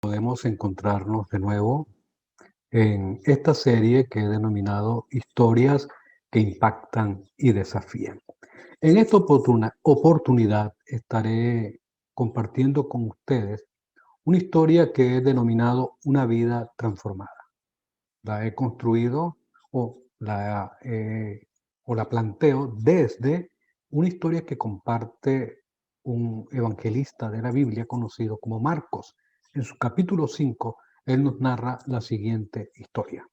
Podemos encontrarnos de nuevo en esta serie que he denominado Historias que impactan y desafían. En esta oportunidad estaré compartiendo con ustedes una historia que he denominado Una vida transformada. La he construido o la planteo desde una historia que comparte un evangelista de la Biblia conocido como Marcos. En su capítulo 5, él nos narra la siguiente historia.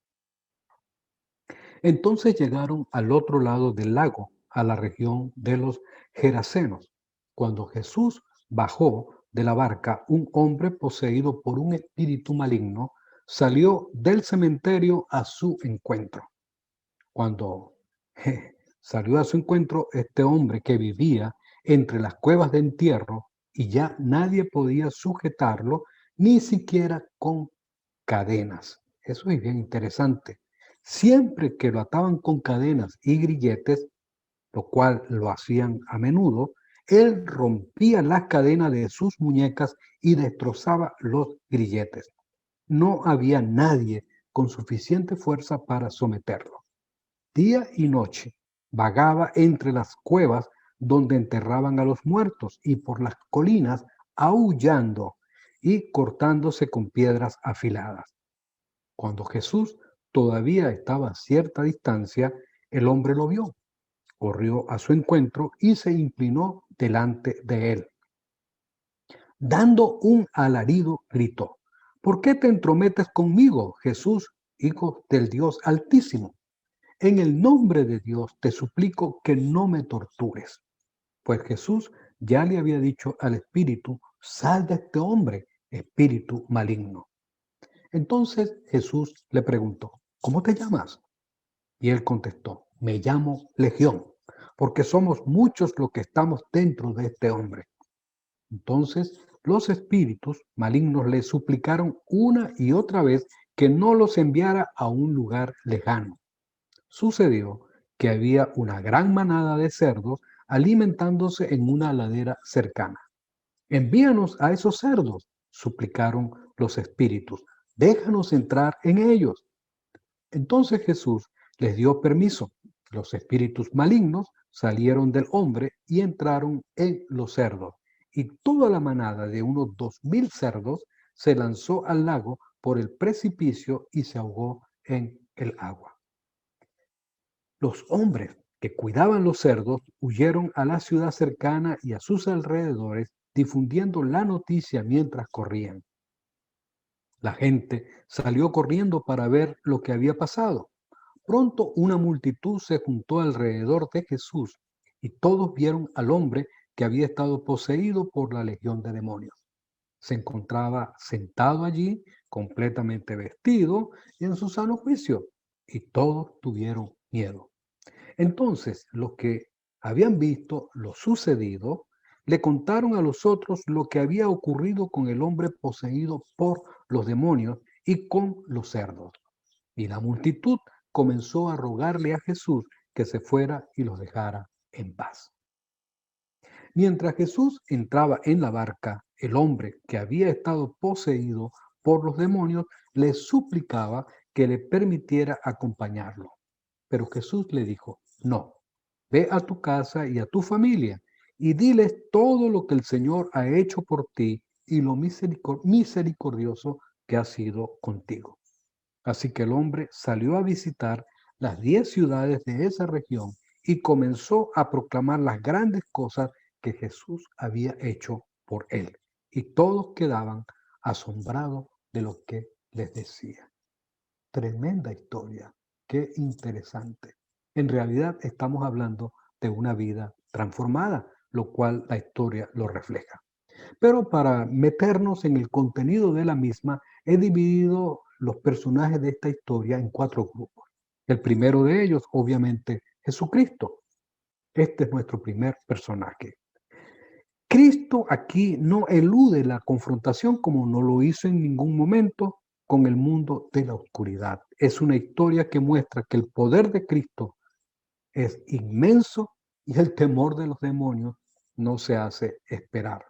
Entonces llegaron al otro lado del lago, a la región de los Gerasenos. Cuando Jesús bajó de la barca, un hombre poseído por un espíritu maligno salió del cementerio a su encuentro. Cuando salió a su encuentro, este hombre que vivía entre las cuevas de entierro y ya nadie podía sujetarlo, ni siquiera con cadenas. Eso es bien interesante. Siempre que lo ataban con cadenas y grilletes, lo cual lo hacían a menudo, él rompía las cadenas de sus muñecas y destrozaba los grilletes. No había nadie con suficiente fuerza para someterlo. Día y noche vagaba entre las cuevas donde enterraban a los muertos y por las colinas aullando y cortándose con piedras afiladas. Cuando Jesús todavía estaba a cierta distancia, el hombre lo vio, corrió a su encuentro y se inclinó delante de él. Dando un alarido, gritó: ¿Por qué te entrometes conmigo, Jesús, hijo del Dios Altísimo? En el nombre de Dios te suplico que no me tortures. Pues Jesús ya le había dicho al espíritu: sal de este hombre, espíritu maligno. Entonces Jesús le preguntó: ¿cómo te llamas? Y él contestó: me llamo Legión, porque somos muchos los que estamos dentro de este hombre. Entonces los espíritus malignos le suplicaron una y otra vez que no los enviara a un lugar lejano. Sucedió que había una gran manada de cerdos alimentándose en una ladera cercana. Envíanos a esos cerdos, suplicaron los espíritus. Déjanos entrar en ellos. Entonces Jesús les dio permiso. Los espíritus malignos salieron del hombre y entraron en los cerdos. Y toda la manada de unos 2000 cerdos se lanzó al lago por el precipicio y se ahogó en el agua. Los hombres que cuidaban los cerdos huyeron a la ciudad cercana y a sus alrededores, difundiendo la noticia mientras corrían. La gente salió corriendo para ver lo que había pasado. Pronto una multitud se juntó alrededor de Jesús y todos vieron al hombre que había estado poseído por la legión de demonios. Se encontraba sentado allí, completamente vestido y en su sano juicio, y todos tuvieron miedo. Entonces los que habían visto lo sucedido le contaron a los otros lo que había ocurrido con el hombre poseído por los demonios y con los cerdos. Y la multitud comenzó a rogarle a Jesús que se fuera y los dejara en paz. Mientras Jesús entraba en la barca, el hombre que había estado poseído por los demonios le suplicaba que le permitiera acompañarlo. Pero Jesús le dijo: no, ve a tu casa y a tu familia y diles todo lo que el Señor ha hecho por ti y lo misericordioso que ha sido contigo. Así que el hombre salió a visitar las 10 ciudades de esa región y comenzó a proclamar las grandes cosas que Jesús había hecho por él. Y todos quedaban asombrados de lo que les decía. Tremenda historia, qué interesante. En realidad estamos hablando de una vida transformada, lo cual la historia lo refleja. Pero para meternos en el contenido de la misma, he dividido los personajes de esta historia en 4 grupos. El primero de ellos, obviamente, Jesucristo. Este es nuestro primer personaje. Cristo aquí no elude la confrontación como no lo hizo en ningún momento con el mundo de la oscuridad. Es una historia que muestra que el poder de Cristo es inmenso y el temor de los demonios no se hace esperar.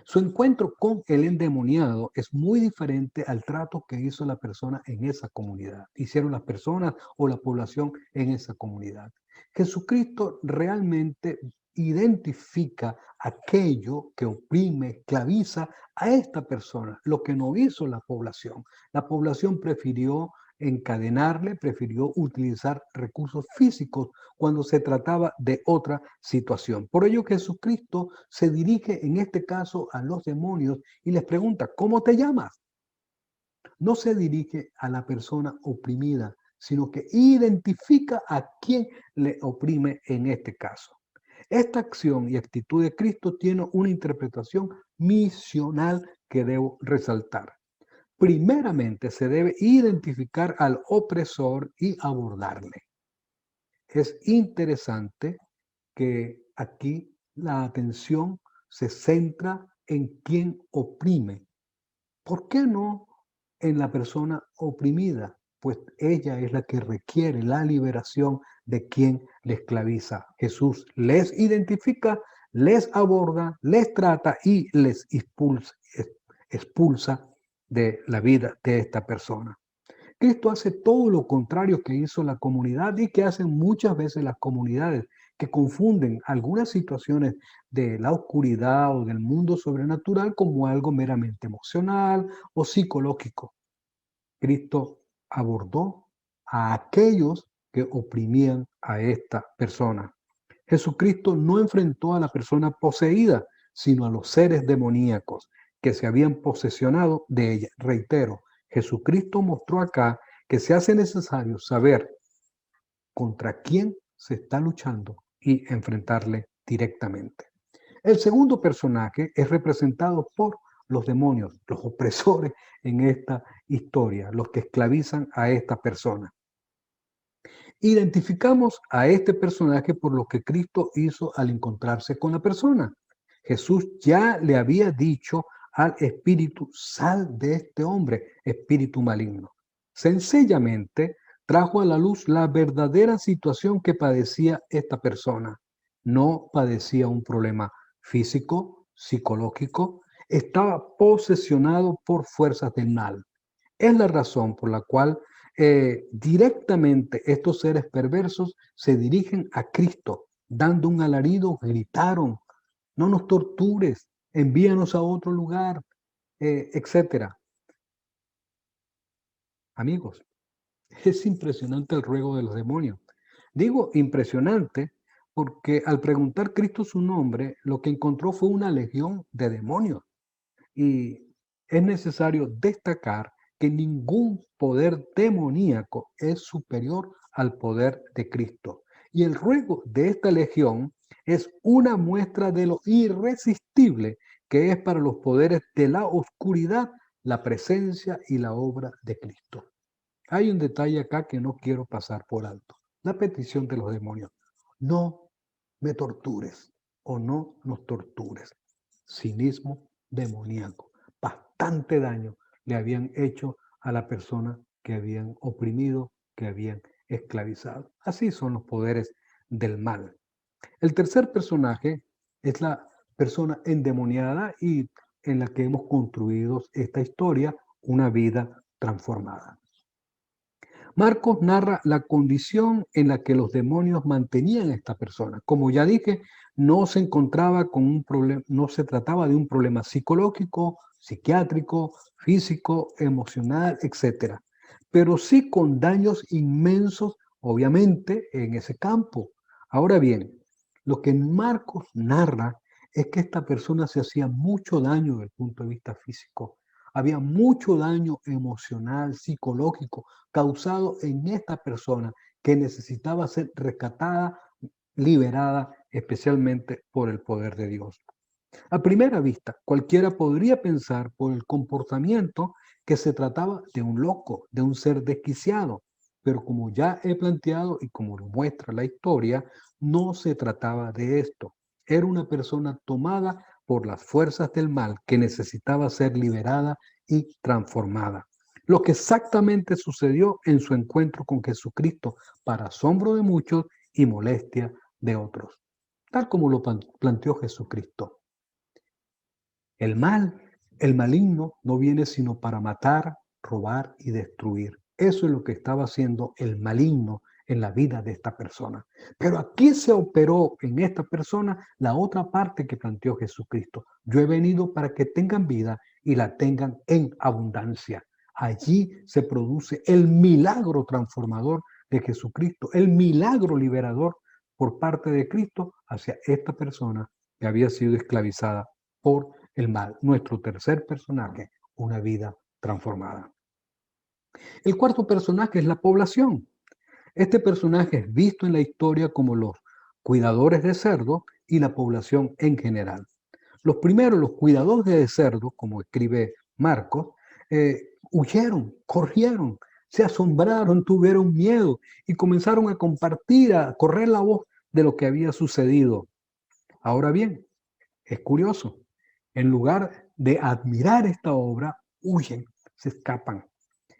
Su encuentro con el endemoniado es muy diferente al trato que hizo la persona en esa comunidad, hicieron las personas o la población en esa comunidad. Jesucristo realmente identifica aquello que oprime, esclaviza a esta persona, lo que no hizo la población. La población prefirió encadenarle, prefirió utilizar recursos físicos cuando se trataba de otra situación. Por ello Jesucristo se dirige en este caso a los demonios y les pregunta, ¿cómo te llamas? No se dirige a la persona oprimida, sino que identifica a quien le oprime en este caso. Esta acción y actitud de Cristo tiene una interpretación misional que debo resaltar. Primeramente se debe identificar al opresor y abordarle. Es interesante que aquí la atención se centra en quien oprime. ¿Por qué no en la persona oprimida? Pues ella es la que requiere la liberación de quien le esclaviza. Jesús les identifica, les aborda, les trata y les expulsa de la vida de esta persona. Cristo hace todo lo contrario que hizo la comunidad y que hacen muchas veces las comunidades, que confunden algunas situaciones de la oscuridad o del mundo sobrenatural como algo meramente emocional o psicológico. Cristo abordó a aquellos que oprimían a esta persona. Jesucristo no enfrentó a la persona poseída, sino a los seres demoníacos que se habían posesionado de ella. Reitero, Jesucristo mostró acá que se hace necesario saber contra quién se está luchando y enfrentarle directamente. El segundo personaje es representado por los demonios, los opresores en esta historia, los que esclavizan a esta persona. Identificamos a este personaje por lo que Cristo hizo al encontrarse con la persona. Jesús ya le había dicho al espíritu, sal de este hombre, espíritu maligno. Sencillamente trajo a la luz la verdadera situación que padecía esta persona. No padecía un problema físico, psicológico, estaba posesionado por fuerzas del mal. Es la razón por la cual directamente estos seres perversos se dirigen a Cristo, dando un alarido, gritaron, no nos tortures, envíanos a otro lugar, etcétera. Amigos, es impresionante el ruego de los demonios. Digo impresionante porque al preguntar Cristo su nombre, lo que encontró fue una legión de demonios. Y es necesario destacar que ningún poder demoníaco es superior al poder de Cristo. Y el ruego de esta legión es una muestra de lo irresistible que es para los poderes de la oscuridad la presencia y la obra de Cristo. Hay un detalle acá que no quiero pasar por alto. La petición de los demonios. No me tortures o no nos tortures. Cinismo demoníaco. Bastante daño le habían hecho a la persona que habían oprimido, que habían esclavizado. Así son los poderes del mal. El tercer personaje es la persona endemoniada y en la que hemos construido esta historia, una vida transformada. Marcos narra la condición en la que los demonios mantenían a esta persona. Como ya dije, no se encontraba con un problema, no se trataba de un problema psicológico, psiquiátrico, físico, emocional, etcétera, pero sí con daños inmensos, obviamente, en ese campo. Ahora bien, lo que Marcos narra es que esta persona se hacía mucho daño desde el punto de vista físico. Había mucho daño emocional, psicológico, causado en esta persona que necesitaba ser rescatada, liberada, especialmente por el poder de Dios. A primera vista, cualquiera podría pensar por el comportamiento que se trataba de un loco, de un ser desquiciado, pero como ya he planteado y como lo muestra la historia, no se trataba de esto. Era una persona tomada por las fuerzas del mal que necesitaba ser liberada y transformada. Lo que exactamente sucedió en su encuentro con Jesucristo, para asombro de muchos y molestia de otros, tal como lo planteó Jesucristo. El mal, el maligno, no viene sino para matar, robar y destruir. Eso es lo que estaba haciendo el maligno en la vida de esta persona. Pero aquí se operó en esta persona la otra parte que planteó Jesucristo. Yo he venido para que tengan vida y la tengan en abundancia. Allí se produce el milagro transformador de Jesucristo, el milagro liberador por parte de Cristo hacia esta persona que había sido esclavizada por el mal. Nuestro tercer personaje, una vida transformada. El cuarto personaje es la población. Este personaje es visto en la historia como los cuidadores de cerdos y la población en general. Los primeros, los cuidadores de cerdos, como escribe Marcos, huyeron, corrieron, se asombraron, tuvieron miedo y comenzaron a compartir, a correr la voz de lo que había sucedido. Ahora bien, es curioso, en lugar de admirar esta obra, huyen, se escapan.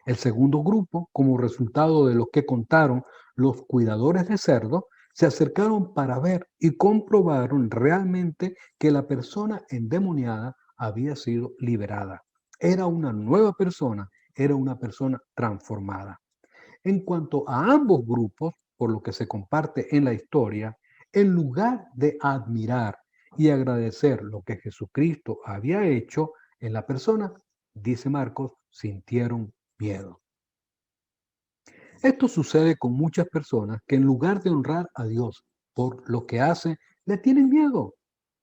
El segundo grupo, como resultado de lo que contaron los cuidadores de cerdos, se acercaron para ver y comprobaron realmente que la persona endemoniada había sido liberada. Era una nueva persona, era una persona transformada. En cuanto a ambos grupos, por lo que se comparte en la historia, en lugar de admirar y agradecer lo que Jesucristo había hecho en la persona, dice Marcos, sintieron miedo. Esto sucede con muchas personas que en lugar de honrar a Dios por lo que hace, le tienen miedo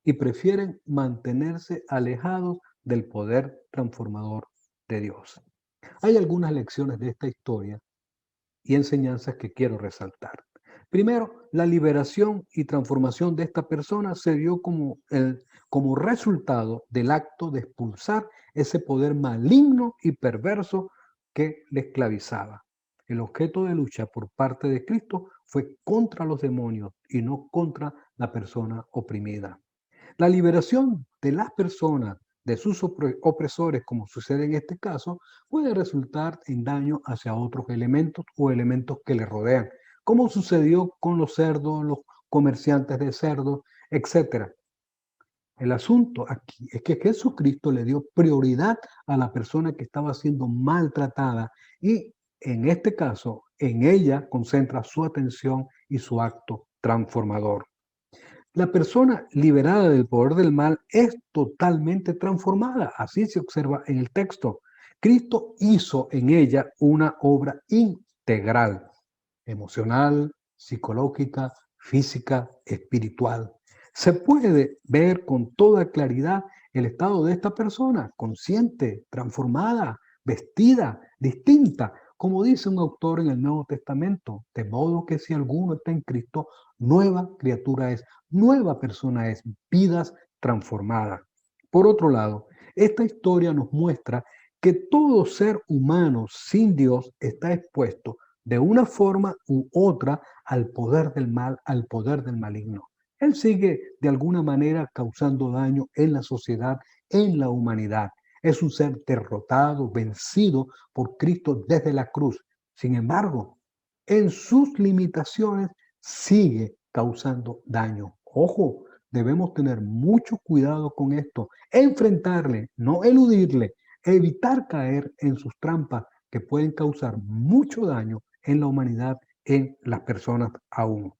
y prefieren mantenerse alejados del poder transformador de Dios. Hay algunas lecciones de esta historia y enseñanzas que quiero resaltar. Primero, la liberación y transformación de esta persona se dio como resultado del acto de expulsar ese poder maligno y perverso que le esclavizaba. El objeto de lucha por parte de Cristo fue contra los demonios y no contra la persona oprimida. La liberación de las personas de sus opresores, como sucede en este caso, puede resultar en daño hacia otros elementos o elementos que le rodean, como sucedió con los cerdos, los comerciantes de cerdos, etc. El asunto aquí es que Jesucristo le dio prioridad a la persona que estaba siendo maltratada y en este caso en ella concentra su atención y su acto transformador. La persona liberada del poder del mal es totalmente transformada, así se observa en el texto. Cristo hizo en ella una obra integral, emocional, psicológica, física, espiritual. Se puede ver con toda claridad el estado de esta persona, consciente, transformada, vestida, distinta, como dice un autor en el Nuevo Testamento, de modo que si alguno está en Cristo, nueva criatura es, nueva persona es, vidas transformadas. Por otro lado, esta historia nos muestra que todo ser humano sin Dios está expuesto de una forma u otra al poder del mal, al poder del maligno. Él sigue de alguna manera causando daño en la sociedad, en la humanidad. Es un ser derrotado, vencido por Cristo desde la cruz. Sin embargo, en sus limitaciones sigue causando daño. Ojo, debemos tener mucho cuidado con esto, enfrentarle, no eludirle, evitar caer en sus trampas que pueden causar mucho daño en la humanidad, en las personas aún.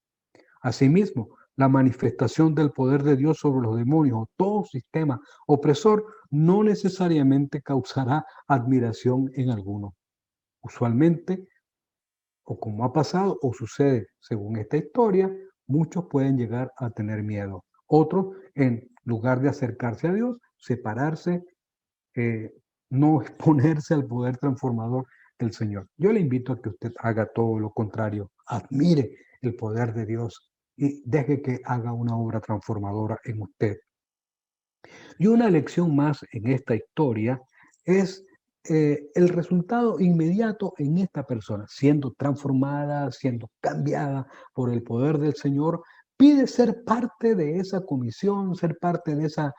Asimismo, la manifestación del poder de Dios sobre los demonios o todo sistema opresor no necesariamente causará admiración en alguno. Usualmente, o como ha pasado o sucede según esta historia, muchos pueden llegar a tener miedo. Otros, en lugar de acercarse a Dios, separarse, eh, no exponerse al poder transformador del Señor. Yo le invito a que usted haga todo lo contrario, admire el poder de Dios y deje que haga una obra transformadora en usted. Y una lección más en esta historia es el resultado inmediato en esta persona, siendo transformada, siendo cambiada por el poder del Señor, pide ser parte de esa comisión, ser parte de esa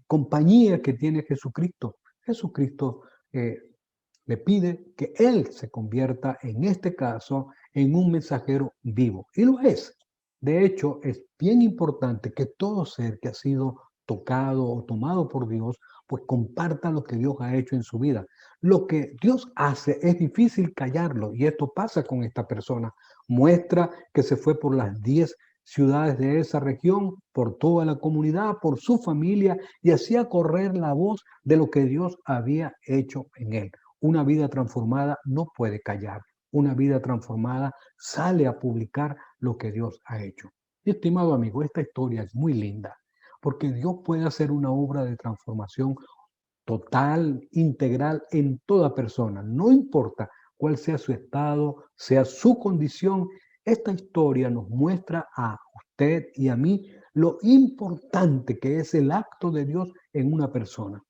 compañía que tiene Jesucristo. Jesucristo le pide que Él se convierta, en este caso, en un mensajero vivo. Y lo es. De hecho, es bien importante que todo ser que ha sido tocado o tomado por Dios, pues comparta lo que Dios ha hecho en su vida. Lo que Dios hace es difícil callarlo y esto pasa con esta persona. Muestra que se fue por las 10 ciudades de esa región, por toda la comunidad, por su familia y hacía correr la voz de lo que Dios había hecho en él. Una vida transformada no puede callar. Una vida transformada sale a publicar lo que Dios ha hecho. Y estimado amigo, esta historia es muy linda porque Dios puede hacer una obra de transformación total, integral en toda persona. No importa cuál sea su estado, sea su condición, esta historia nos muestra a usted y a mí lo importante que es el acto de Dios en una persona.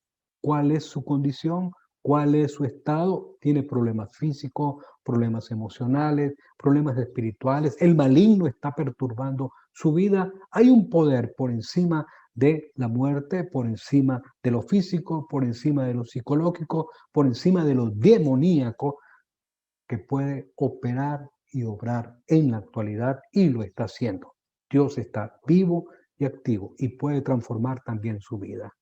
¿Cuál es su condición? ¿Cuál es su estado? Tiene problemas físicos, problemas emocionales, problemas espirituales. El maligno está perturbando su vida. Hay un poder por encima de la muerte, por encima de lo físico, por encima de lo psicológico, por encima de lo demoníaco, que puede operar y obrar en la actualidad y lo está haciendo. Dios está vivo y activo y puede transformar también su vida.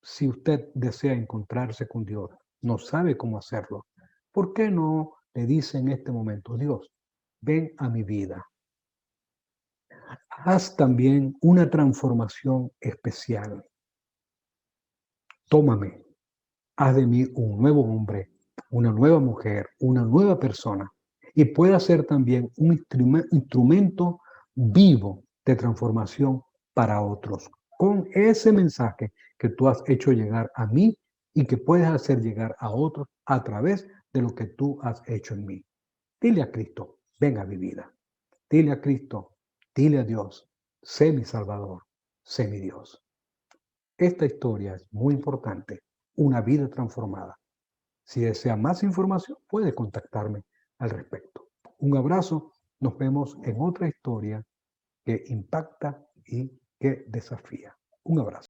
Si usted desea encontrarse con Dios, no sabe cómo hacerlo, ¿por qué no le dice en este momento, Dios, ven a mi vida? Haz también una transformación especial. Tómame, haz de mí un nuevo hombre, una nueva mujer, una nueva persona. Y pueda ser también un instrumento vivo de transformación para otros. Con ese mensaje que tú has hecho llegar a mí y que puedes hacer llegar a otros a través de lo que tú has hecho en mí. Dile a Cristo, ven a mi vida. Dile a Cristo, dile a Dios, sé mi Salvador, sé mi Dios. Esta historia es muy importante, una vida transformada. Si desea más información, puede contactarme al respecto. Un abrazo, nos vemos en otra historia que impacta y que desafía. Un abrazo.